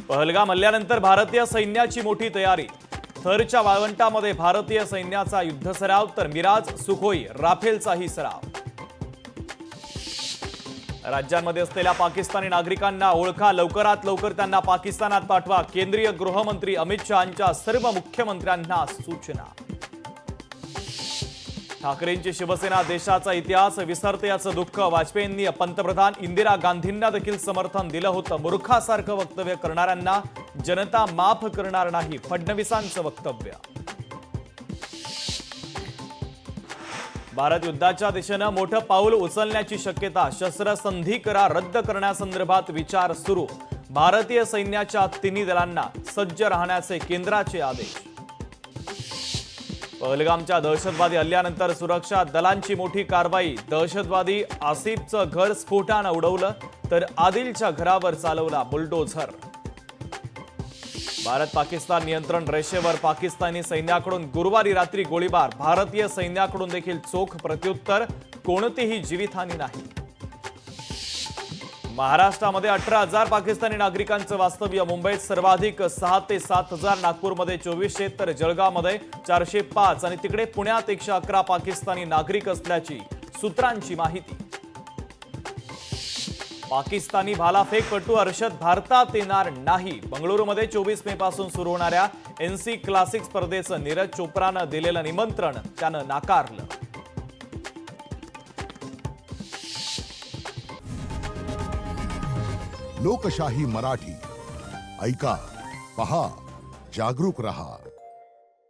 पहलगाम हल्ल्यानंतर भारतीय सैन्याची मोठी तयारी। थरच्या वाळवंटामध्ये भारतीय सैन्याचा युद्ध सराव तर मिराज, सुखोई, राफेलचाही सराव। राज्यांमध्ये असलेल्या पाकिस्तानी नागरिकांना ओळखा, लवकरात लवकर त्यांना पाकिस्तानात पाठवा। केंद्रीय गृहमंत्री अमित शहांच्या सर्व मुख्यमंत्र्यांना सूचना। ठाकरेंची शिवसेना देशाचा इतिहास विसरते याचं दुःख। वाजपेयींनी पंतप्रधान इंदिरा गांधींना देखील समर्थन दिलं होतं। मूर्खासारखं वक्तव्य करणाऱ्यांना जनता माफ करणार नाही, फडणवीसांचं वक्तव्य। भारत युद्धाच्या दिशेनं मोठं पाऊल उचलण्याची शक्यता। शस्त्रसंधी करार रद्द करण्यासंदर्भात विचार सुरू। भारतीय सैन्याच्या तिन्ही दलांना सज्ज राहण्याचे केंद्राचे आदेश। पहलगामच्या दहशतवादी हल्ल्यानंतर सुरक्षा दलांची मोठी कारवाई। दहशतवादी आसिफचं घर स्फोटानं उडवलं तर आदिलच्या घरावर चालवला बुलडोझर। भारत पाकिस्तान नियंत्रण रेषेवर पाकिस्तानी सैन्याकडून गुरुवारी रात्री गोळीबार। भारतीय सैन्याकडून देखील चोख प्रत्युत्तर, कोणतीही जीवितहानी नाही। महाराष्ट्रामध्ये 18,000 पाकिस्तानी नागरिकांचं वास्तव्य। मुंबईत सर्वाधिक 6 ते 7,000, नागपूरमध्ये 2400 तर जळगावमध्ये 405 आणि तिकडे पुण्यात 111 पाकिस्तानी नागरिक असल्याची सूत्रांची माहिती। पाकिस्तानी भालाफेकपटू अर्शद भारतात येणार नाही। बंगळुरूमध्ये 24 मे पासून सुरू होणाऱ्या NC क्लासिक स्पर्धेचं नीरज चोप्रानं दिलेलं निमंत्रण त्यानं नाकारलं। लोकशाही मराठी ऐका, पहा, जागरूक रहा।